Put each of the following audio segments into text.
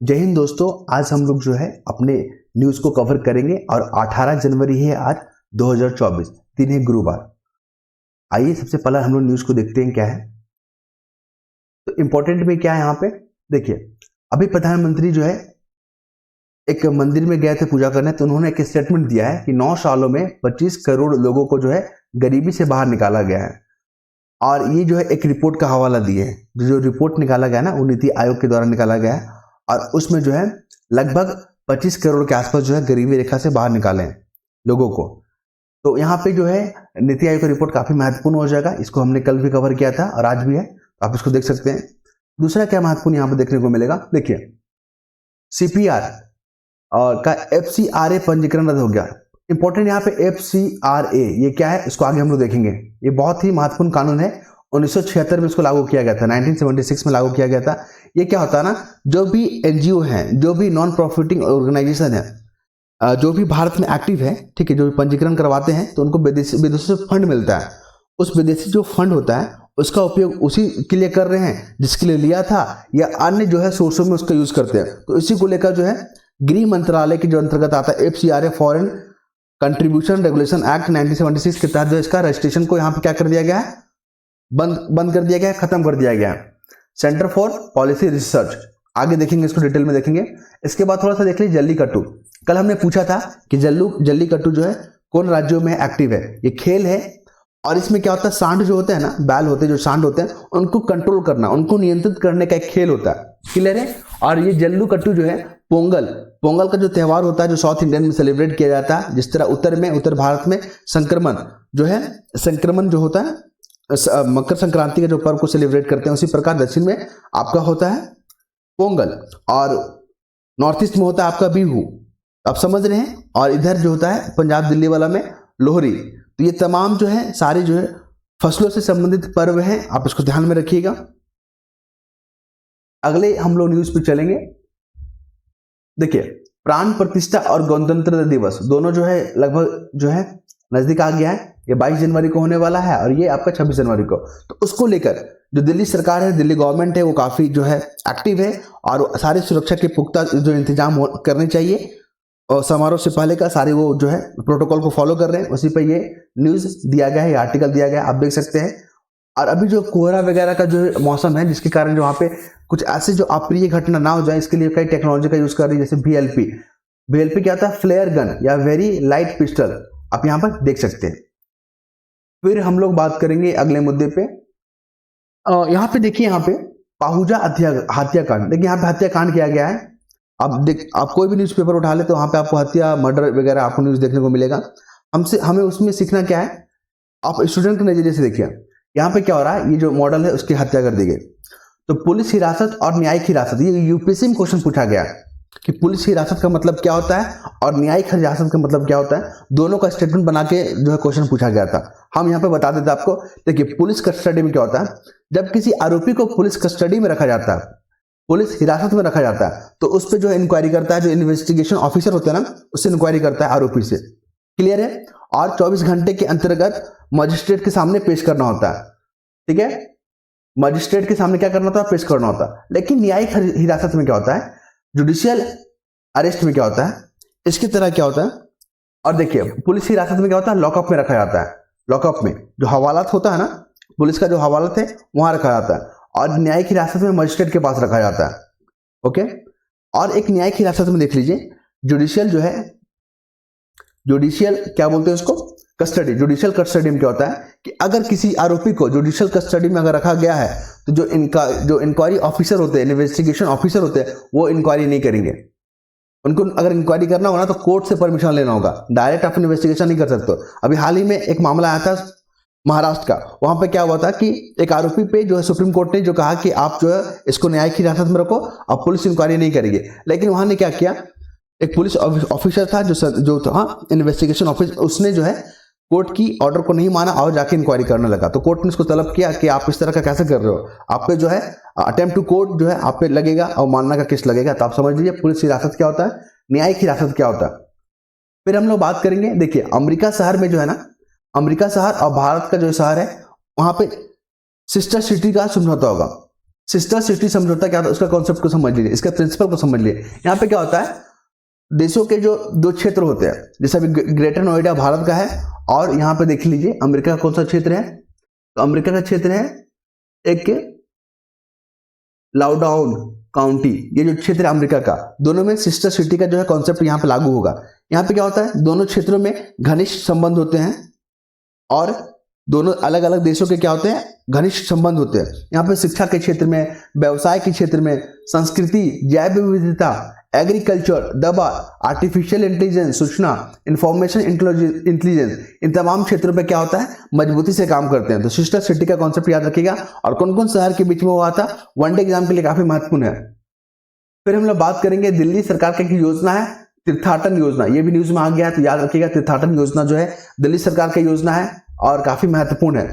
जय हिंद दोस्तों। आज हम लोग जो है अपने न्यूज़ को कवर करेंगे और 18 जनवरी है आज 2024, दिन है गुरुवार। आइए सबसे पहले हम लोग न्यूज़ को देखते हैं क्या है। तो इम्पोर्टेंट में क्या है यहाँ पे देखिए, अभी प्रधानमंत्री जो है एक मंदिर में गए थे पूजा करने, तो उन्होंने एक स्टेटमेंट दिया है कि 9 सालों में 25 करोड़ लोगों को जो है गरीबी से बाहर निकाला गया है। और ये जो है एक रिपोर्ट का हवाला दिए हैं। जो रिपोर्ट निकाला गया ना, वो नीति आयोग के द्वारा निकाला गया है और उसमें जो है लगभग 25 करोड़ के आसपास जो है गरीबी रेखा से बाहर निकाले हैं लोगों को। तो यहाँ पे जो है नीति आयोग का रिपोर्ट काफी महत्वपूर्ण हो जाएगा। इसको हमने कल भी कवर किया था और आज भी है, तो आप इसको देख सकते हैं। दूसरा क्या महत्वपूर्ण यहाँ पे देखने को मिलेगा, देखिए सीपीआर और का FCRA पंजीकरण रद्द हो गया। इंपॉर्टेंट यहाँ पे FCRA ये क्या है, इसको आगे हम लोग देखेंगे। ये बहुत ही महत्वपूर्ण कानून है। 1976 में इसको लागू किया गया था, 1976 में लागू किया गया था। ये क्या होता है ना, जो भी NGO हैं, जो भी नॉन प्रॉफिटिंग ऑर्गेनाइजेशन है, जो भी भारत में एक्टिव है, ठीक है, जो भी पंजीकरण करवाते हैं, तो उनको विदेशों से फंड मिलता है। उस विदेशी जो फंड होता है उसका उपयोग उसी के लिए कर रहे हैं जिसके लिए लिया था, या अन्य जो है सोर्सों में उसका यूज करते हैं। तो इसी को लेकर जो है गृह मंत्रालय के जो अंतर्गत आता है FCRA foreign contribution regulation act 1976 के तहत जो इसका रजिस्ट्रेशन को यहाँ पे क्या कर दिया गया है, बंद कर दिया गया है, खत्म कर दिया गया है। सेंटर फॉर पॉलिसी रिसर्च, आगे देखेंगे, इसको डिटेल में देखेंगे। इसके बाद थोड़ा सा देख लीजिए जल्लीकट्टू। कल हमने पूछा था कि जल्लीकट्टू जो है कौन राज्यों में एक्टिव है। ये खेल है और इसमें क्या होता है, सांड जो होते हैं ना, बैल होते हैं, जो सांड होते हैं, उनको कंट्रोल करना, उनको नियंत्रित करने का एक खेल होता है। क्लियर है। और ये जल्लीकट्टू जो है पोंगल का जो त्यौहार होता है, जो साउथ इंडियन में सेलिब्रेट किया जाता है। जिस तरह उत्तर भारत में संक्रमण जो होता है, मकर संक्रांति के जो पर्व को सेलिब्रेट करते हैं, उसी प्रकार दक्षिण में आपका होता है पोंगल और नॉर्थ ईस्ट में होता है आपका बिहू। आप समझ रहे हैं। और इधर जो होता है पंजाब दिल्ली वाला में लोहरी। तो ये तमाम जो है सारे जो है फसलों से संबंधित पर्व हैं, आप इसको ध्यान में रखिएगा। अगले हम लोग न्यूज पे चलेंगे। देखिए, प्राण प्रतिष्ठा और गणतंत्र दिवस दोनों जो है लगभग जो है नजदीक आ गया है। ये 22 जनवरी को होने वाला है और ये आपका 26 जनवरी को। तो उसको लेकर जो दिल्ली सरकार है, दिल्ली गवर्नमेंट है, वो काफी जो है एक्टिव है और सारी सुरक्षा के पुख्ता जो इंतजाम करने चाहिए। और समारोह से पहले का सारे वो जो है प्रोटोकॉल को फॉलो कर रहे हैं। उसी पे ये न्यूज दिया गया है, आर्टिकल दिया गया है, आप देख सकते हैं। और अभी जो कोहरा वगैरह का जो मौसम है, जिसके कारण जो वहाँ पे कुछ ऐसे जो अप्रिय घटना ना हो जाए, इसके लिए कई टेक्नोलॉजी का यूज कर रही है, जैसे VLP क्या होता है, फ्लेयर गन या वेरी लाइट पिस्टल, आप यहाँ पर देख सकते हैं। फिर हम लोग बात करेंगे अगले मुद्दे पे। यहाँ पे देखिए, यहाँ पे पाहुजा हत्याकांड, देखिए यहाँ पे हत्याकांड किया गया है। आप कोई भी न्यूज़पेपर उठा ले तो वहां पे आपको हत्या, मर्डर वगैरह आपको न्यूज देखने को मिलेगा। हमें उसमें सीखना क्या है, आप स्टूडेंट के नजरिए से देखिए। यहाँ पे क्या हो रहा है, ये जो मॉडल है उसकी हत्या कर दी गई। तो पुलिस हिरासत और न्यायिक हिरासत, ये UPSC में क्वेश्चन पूछा गया कि पुलिस हिरासत का मतलब क्या होता है और न्यायिक हिरासत का मतलब क्या होता है। दोनों का स्टेटमेंट बना के जो है क्वेश्चन पूछा गया था। हम यहाँ पे बता देते आपको। देखिए, पुलिस कस्टडी में क्या होता है, जब किसी आरोपी को पुलिस कस्टडी में रखा जाता है, पुलिस हिरासत में रखा जाता है, तो उस पर जो इंक्वायरी करता है, जो इन्वेस्टिगेशन ऑफिसर होता है ना, उससे इंक्वायरी करता है आरोपी से। क्लियर है। और 24 घंटे के अंतर्गत मजिस्ट्रेट के सामने पेश करना होता है। ठीक है, मजिस्ट्रेट के सामने क्या करना होता है, पेश करना होता है। लेकिन न्यायिक हिरासत में क्या होता है, जुडिशियल अरेस्ट में क्या होता है, इसकी तरह क्या होता है। और देखिए, पुलिस हिरासत में क्या होता है, लॉकअप में रखा जाता है। लॉकअप में जो हवालात होता है ना, पुलिस का जो हवालात है वहां रखा जाता है। और न्यायिक हिरासत में मजिस्ट्रेट के पास रखा जाता है। ओके। और एक न्यायिक हिरासत में देख लीजिए, जुडिशियल जो है, जुडिशियल क्या बोलते हैं उसको, कस्टडी। जुडिशियल कस्टडी में क्या होता है कि अगर किसी आरोपी को जुडिशियल कस्टडी में अगर रखा गया है, तो जो इंक्वायरी ऑफिसर होते हैं, इन्वेस्टिगेशन ऑफिसर होते हैं, वो इंक्वायरी नहीं करेंगे। उनको अगर इंक्वायरी करना होगा ना, तो कोर्ट से परमिशन लेना होगा, डायरेक्ट आप इन्वेस्टिगेशन नहीं कर सकते। अभी हाल ही में एक मामला आया था महाराष्ट्र का। वहां पे क्या हुआ था कि एक आरोपी पे जो है सुप्रीम कोर्ट ने जो कहा कि आप जो है इसको न्यायिक हिरासत में रखो, अब पुलिस इंक्वायरी नहीं करेगी। लेकिन वहां ने क्या किया, एक पुलिस ऑफिसर था जो था इन्वेस्टिगेशन ऑफिसर, उसने जो है कोर्ट की ऑर्डर को नहीं माना और जाके इंक्वायरी करने लगा। तो कोर्ट ने उसको तलब किया कि आप इस तरह का कैसे कर रहे हो, आप पे जो है अटेम्प्ट टू कोर्ट जो है आप पे लगेगा और मानना का केस लगेगा। तो आप समझ लीजिए पुलिस हिरासत क्या होता है, न्यायिक हिरासत क्या होता है। फिर हम लोग बात करेंगे, देखिए अमेरिका शहर में जो है ना, अमेरिका शहर और भारत का जो शहर है, वहां पे सिस्टर सिटी का समझौता होगा। सिस्टर सिटी समझौता क्या होता है, उसका कॉन्सेप्ट को समझ लीजिए, इसका प्रिंसिपल को समझ लीजिए। यहाँ पे क्या होता है, देशों के जो दो क्षेत्र होते हैं, जैसे अभी ग्रेटर नोएडा भारत का है, और यहाँ पे देख लीजिए अमेरिका का कौन सा क्षेत्र है, तो अमेरिका का क्षेत्र है एक लाउडाउन काउंटी, ये जो क्षेत्र है अमेरिका का, दोनों में सिस्टर सिटी का जो है कॉन्सेप्ट यहाँ पे लागू होगा। यहाँ पे क्या होता है, दोनों क्षेत्रों में घनिष्ठ संबंध होते हैं, और दोनों अलग अलग देशों के क्या होते हैं, घनिष्ठ संबंध होते हैं। यहाँ पे शिक्षा के क्षेत्र में, व्यवसाय के क्षेत्र में, संस्कृति, जैव विविधता, एग्रीकल्चर, दवा, आर्टिफिशियल इंटेलिजेंस, सूचना, इंफॉर्मेशन इंटेलिजेंस, इन तमाम क्षेत्रों पे क्या होता है, मजबूती से काम करते हैं। तो सिस्टर सिटी का कॉन्सेप्ट याद रखिएगा। और कौन कौन शहर के बीच में हुआ था, वनडे एग्जाम के लिए काफी महत्वपूर्ण है। फिर हम लोग बात करेंगे दिल्ली सरकार की एक योजना है तीर्थाटन योजना, ये भी न्यूज में आ गया है, तो याद रखिएगा तीर्थाटन योजना जो है दिल्ली सरकार की योजना है और काफी महत्वपूर्ण है।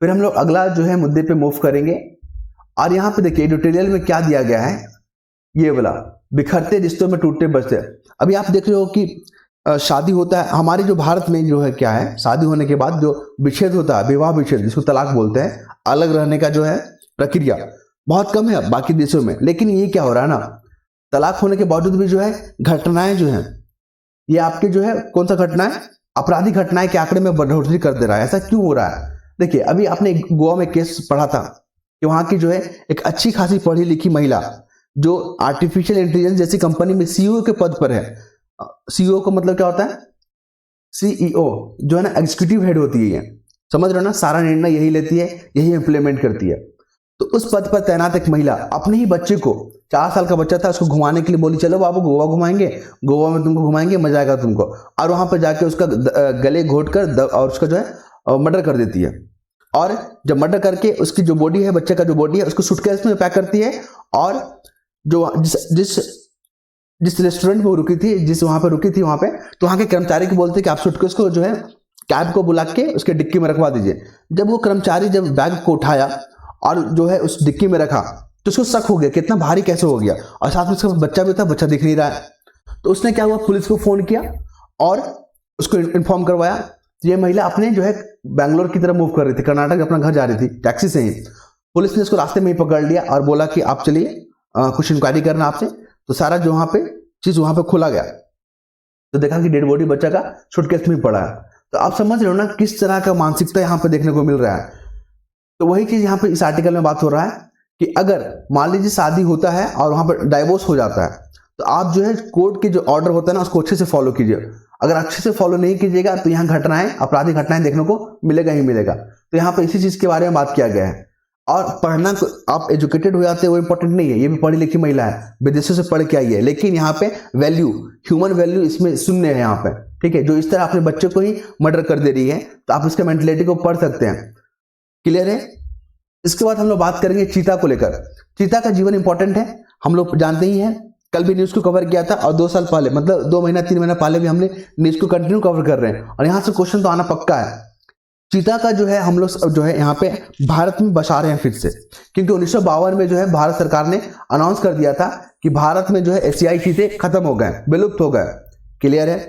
फिर हम लोग अगला जो है मुद्दे पे मूव करेंगे, और यहाँ पे देखिए ट्यूटोरियल में क्या दिया गया है, ये वाला बिखरते रिश्तों में टूटते बसते। अभी आप देख रहे हो कि शादी होता है हमारे जो भारत में जो है क्या है, शादी होने के बाद जो विच्छेद होता है, विवाह विच्छेद जिसको तलाक बोलते हैं, अलग रहने का जो है प्रक्रिया बहुत कम है बाकी देशों में। लेकिन ये क्या हो रहा है ना, तलाक होने के बावजूद भी जो है घटनाएं जो है, ये आपके जो है कौन सा घटना है, आपराधिक घटनाएं के आंकड़े में बढ़ोतरी कर दे रहा है। ऐसा क्यों हो रहा है, देखिए अभी आपने गोवा में केस पढ़ा था कि वहां की जो है एक अच्छी खासी पढ़ी लिखी महिला जो आर्टिफिशियल इंटेलिजेंस जैसी कंपनी में सीईओ के पद पर है। सीईओ का मतलब क्या होता है, सीईओ जो है ना एग्जीक्यूटिव हेड होती है, समझ रहे हो ना, सारा निर्णय यही लेती है, यही इंप्लीमेंट करती है। तो उस पद पर तैनात एक महिला अपने ही बच्चे को, 4 साल का बच्चा था, उसको घुमाने के लिए बोली चलो बाबू गोवा घुमाएंगे, गोवा में तुमको घुमाएंगे, मजा आएगा तुमको, और वहां पर जाके उसका गले घोट कर और उसका जो है मर्डर कर देती है। और जब मर्डर करके उसकी जो बॉडी है, बच्चे का जो बॉडी है, उसको सूटकेस में पैक करती है, और जो जिस रेस्टोरेंट में वो रुकी थी, जिस वहां पे रुकी थी वहां पे, तो वहां के कर्मचारी को बोलते कि आप सूटकेस को जो है कैब को बुला के उसके डिक्की में रखवा दीजिए। जब वो कर्मचारी जब बैग को उठाया और जो है उस डिक्की में रखा, तो उसको शक हो गया कि इतना भारी कैसे हो गया, और साथ में उसका बच्चा भी था, बच्चा दिख नहीं रहा है। तो उसने क्या हुआ, पुलिस को फोन किया और उसको इन्फॉर्म करवाया। तो ये महिला अपने जो है बैंगलोर की तरफ मूव कर रही थी, कर्नाटक अपना घर जा रही थी टैक्सी से ही। पुलिस ने उसको रास्ते में ही पकड़ लिया और बोला कि आप चलिए कुछ इंक्वायरी करना आपसे। तो सारा जो वहां पे चीज वहां पे खोला गया, तो देखा कि डेड बॉडी बच्चा का सूटकेस में पड़ा है। तो आप समझ रहे हो ना किस तरह का मानसिकता यहाँ पे देखने को मिल रहा है। तो वही चीज यहाँ पे इस आर्टिकल में बात हो रहा है कि अगर मान लीजिए शादी होता है और वहां पर डाइवोर्स हो जाता है, तो आप जो है कोर्ट के जो ऑर्डर होता है ना उसको अच्छे से फॉलो कीजिए। अगर अच्छे से फॉलो नहीं कीजिएगा तो यहाँ घटनाएं, आपराधिक घटनाएं देखने को मिलेगा ही मिलेगा। तो यहाँ पे इसी चीज के बारे में बात किया गया है। और पढ़ना, आप एजुकेटेड हो जाते हैं वो इंपॉर्टेंट नहीं है, ये भी पढ़ी लिखी महिला है, विदेशों से पढ़ के आई है, लेकिन यहाँ पे वैल्यू, ह्यूमन वैल्यू इसमें शून्य है यहाँ पे, ठीक है। जो इस तरह अपने बच्चे को ही मर्डर कर दे रही है, तो आप इसके मेंटेलिटी को पढ़ सकते हैं। क्लियर है। इसके बाद हम लोग बात करेंगे चीता को लेकर। चीता का जीवन इंपॉर्टेंट है, हम लोग जानते ही हैं, कल भी न्यूज को कवर किया था, और 2 साल पहले, मतलब 2 महीना 3 महीना पहले भी हमने न्यूज को कंटिन्यू कवर कर रहे हैं, और यहाँ से क्वेश्चन तो आना पक्का है। चीता का जो है हम लोग जो है यहाँ पे भारत में बसा रहे हैं फिर से, क्योंकि 1952 में जो है भारत सरकार ने अनाउंस कर दिया था कि भारत में जो है एशियाई चीते खत्म हो गए, विलुप्त हो गए। क्लियर है,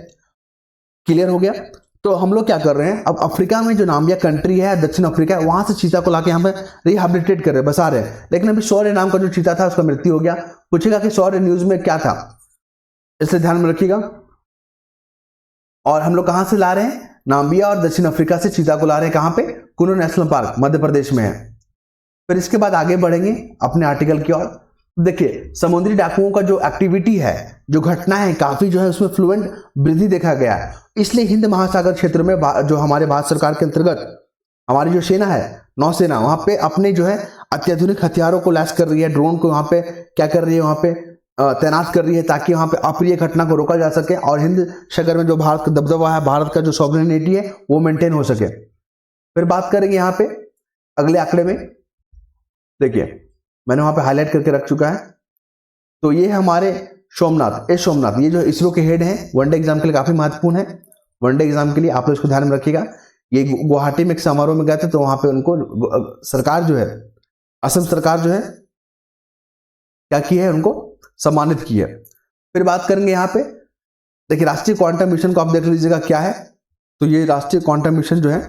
क्लियर हो गया। तो हम लोग क्या कर रहे हैं, अब अफ्रीका में जो नामिया कंट्री है, दक्षिण अफ्रीका, वहां से चीता को लाके यहाँ पे रिहेबिलिटेट कर रहे हैं, बसा रहे हैं। लेकिन अभी शौर्य नाम का जो चीता था उसका मृत्यु हो गया। पूछेगा कि शौर्य न्यूज में क्या था, इसलिए ध्यान में रखिएगा। और हम लोग कहां से ला रहे हैं, नामिबिया और दक्षिण अफ्रीका से चीता को ला रहे हैं, कहां पे, कुनु नेशनल पार्क मध्य प्रदेश में है। फिर इसके बाद आगे बढ़ेंगे अपने आर्टिकल की ओर। देखिए समुद्री डाकुओं का जो एक्टिविटी है, जो घटना है, काफी जो है उसमें फ्लुएंट वृद्धि देखा गया है। इसलिए हिंद महासागर क्षेत्र में जो हमारे भारत सरकार के अंतर्गत हमारी जो सेना है, नौसेना, वहां पे अपने जो है अत्याधुनिक हथियारों को लैस कर रही है, ड्रोन को वहां पे क्या कर रही है, वहां पे तैनात कर रही है, ताकि वहां पे अप्रिय घटना को रोका जा सके और हिंद सागर में जो भारत का दबदबा है, भारत का जो सॉवरेनिटी है, वो मेंटेन हो सके। फिर बात करेंगे यहाँ पे अगले आंकड़े में। देखिए मैंने वहां पे हाईलाइट करके रख चुका है। तो ये हमारे सोमनाथ, एस सोमनाथ, ये जो इसरो के हेड हैं, वनडे एग्जाम के लिए काफी महत्वपूर्ण है। वनडे एग्जाम के लिए आप लोग इसको ध्यान में रखिएगा। ये गुवाहाटी में एक समारोह में गए थे, तो वहां पे उनको सरकार जो है, असम सरकार जो है क्या की है, उनको सम्मानित की है। फिर बात करेंगे यहाँ पे, देखिए राष्ट्रीय क्वांटम मिशन को आप देख लीजिएगा क्या है। तो ये राष्ट्रीय क्वांटम मिशन जो है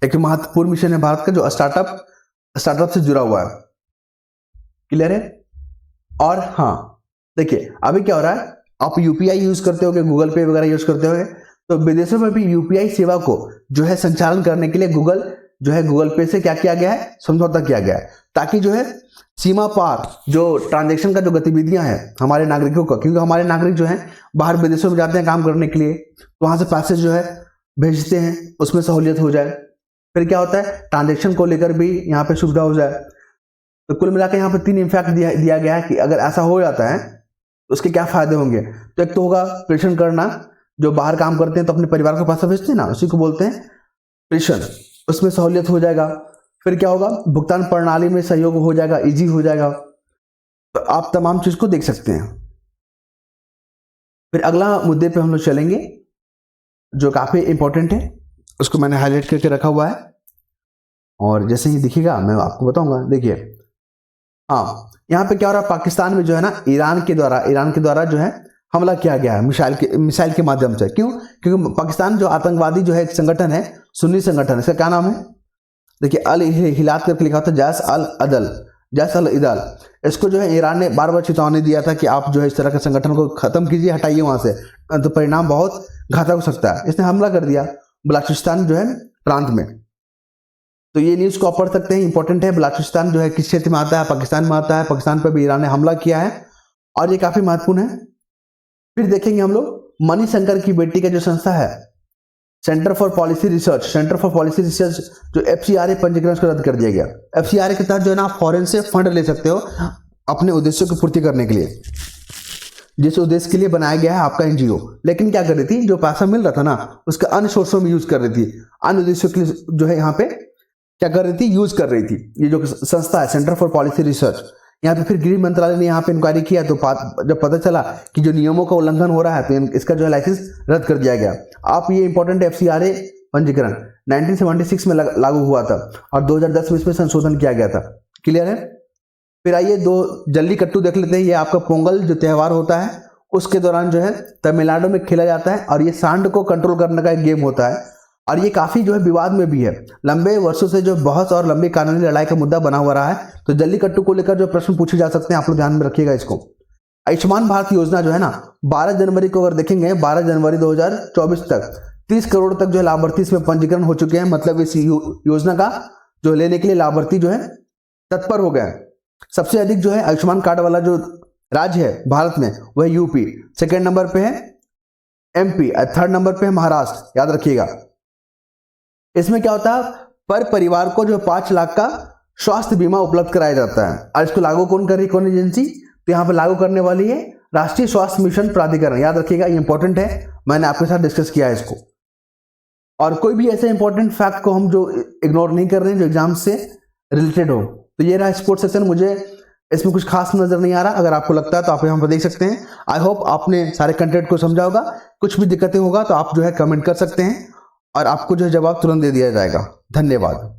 एक महत्वपूर्ण मिशन है भारत का जो स्टार्टअप से जुड़ा हुआ है। क्लियर है? और हाँ देखिए अभी क्या हो रहा है, आप यूपीआई यूज करते होगे, गूगल पे वगैरह यूज करते होगे, तो विदेशों में भी यूपीआई सेवा को जो है संचालन करने के लिए गूगल पे से क्या किया गया है, समझौता किया गया है, ताकि जो है सीमा पार जो ट्रांजैक्शन का जो गतिविधियां हैं हमारे नागरिकों का, क्योंकि हमारे नागरिक जो है बाहर विदेशों में जाते हैं काम करने के लिए, तो वहां से पैसे जो है भेजते हैं, उसमें सहूलियत हो जाए। फिर क्या होता है, ट्रांजैक्शन को लेकर भी यहाँ पे सुविधा हो जाए। तो कुल मिलाकर यहाँ पे 3 इम्पैक्ट दिया गया है कि अगर ऐसा हो जाता है तो उसके क्या फायदे होंगे। तो एक तो होगा प्रेषण करना, जो बाहर काम करते हैं तो अपने परिवार को पैसा भेजते हैं ना, उसी को बोलते हैं प्रेषण, उसमें सहूलियत हो जाएगा। फिर क्या होगा, भुगतान प्रणाली में सहयोग हो जाएगा, इजी हो जाएगा। तो आप तमाम चीज को देख सकते हैं। फिर अगला मुद्दे पे हम लोग चलेंगे जो काफी इंपॉर्टेंट है, उसको मैंने हाईलाइट करके रखा हुआ है और जैसे ही दिखेगा मैं आपको बताऊंगा। देखिए हाँ, यहाँ पे क्या हो रहा है, पाकिस्तान में जो है ना ईरान के द्वारा जो है हमला किया गया है मिसाइल के माध्यम से। क्यों? क्योंकि पाकिस्तान जो आतंकवादी जो है एक संगठन है, सुन्नी संगठन, इसका क्या नाम है, देखिए अल हिलाल करके लिखा होता है, जैश अल इदल। इसको जो है ईरान ने बार बार चेतावनी दिया था कि आप जो है इस तरह के संगठन को खत्म कीजिए, हटाइए वहां से, तो परिणाम बहुत घातक हो सकता है। इसने हमला कर दिया बलूचिस्तान जो है प्रांत में। तो ये न्यूज को आप पढ़ सकते हैं, इंपॉर्टेंट है। बलूचिस्तान जो है किस क्षेत्र में आता है, पाकिस्तान में आता है। पाकिस्तान पर भी ईरान ने हमला किया है और ये काफी महत्वपूर्ण है। फिर देखेंगे हम लोग मणिशंकर की बेटी का जो संस्था है, सेंटर फॉर पॉलिसी रिसर्च जो FCRA पंजीकरण उसको रद्द कर दिया गया। FCRA के तहत जो है ना आप फॉरेन से फंड ले सकते हो अपने उद्देश्यों की पूर्ति करने के लिए, जिस उद्देश्य के लिए बनाया गया है आपका NGO। लेकिन क्या कर रही थी, जो पैसा मिल रहा था ना उसका अन्य सोर्सों में यूज कर रही थी, अन्य उद्देश्यों के लिए जो है यहाँ पे क्या कर रही थी, यूज कर रही थी। ये जो संस्था है सेंटर फॉर पॉलिसी रिसर्च, यहाँ पे फिर गृह मंत्रालय ने यहाँ पे इंक्वायरी किया, तो जब पता चला कि जो नियमों का उल्लंघन हो रहा है तो इसका जो है लाइसेंस रद्द कर दिया गया। आप ये इंपॉर्टेंट FCRA पंजीकरण 1976 में लागू हुआ था और 2010 में इसमें संशोधन किया गया था। क्लियर है? फिर आइए जल्लीकट्टू देख लेते हैं। ये आपका पोंगल जो त्यौहार होता है उसके दौरान जो है तमिलनाडु में खेला जाता है और ये सांड को कंट्रोल करने का एक गेम होता है और ये काफी जो है विवाद में भी है। लंबे वर्षों से जो बहस और लंबी कानूनी लड़ाई का मुद्दा बना हुआ रहा है। तो जल्लीकट्टू को लेकर जो प्रश्न पूछे जा सकते हैं आप लोग ध्यान में रखिएगा इसको। आयुष्मान भारत योजना जो है ना 12 जनवरी को अगर देखेंगे, 12 जनवरी 2024 तक 30 करोड़ तक जो है लाभार्थी इसमें पंजीकरण हो चुके हैं। मतलब इस योजना का जो लेने के लिए लाभार्थी जो है तत्पर हो गए। सबसे अधिक जो है आयुष्मान कार्ड वाला जो राज्य है भारत में वह यूपी, सेकेंड नंबर पे है MP, थर्ड नंबर पे है महाराष्ट्र। याद रखिएगा। इसमें क्या होता है, पर परिवार को जो 5 लाख का स्वास्थ्य बीमा उपलब्ध कराया जाता है। और इसको लागू कौन कर रही, कौन एजेंसी, तो यहाँ पे लागू करने वाली है राष्ट्रीय स्वास्थ्य मिशन प्राधिकरण। याद रखिएगा, ये इंपॉर्टेंट है, मैंने आपके साथ डिस्कस किया है इसको। और कोई भी ऐसे इंपॉर्टेंट फैक्ट को हम जो इग्नोर नहीं कर रहे हैं जो एग्जाम से रिलेटेड हो। तो ये रहा स्पोर्ट्स सेक्शन। मुझे इसमें कुछ खास नजर नहीं आ रहा, अगर आपको लगता है तो आप यहाँ पर देख सकते हैं। आई होप आपने सारे कंटेंट को समझा होगा। कुछ भी दिक्कतें होगा तो आप जो है कमेंट कर सकते हैं और आपको जो है जवाब तुरंत दे दिया जाएगा। धन्यवाद।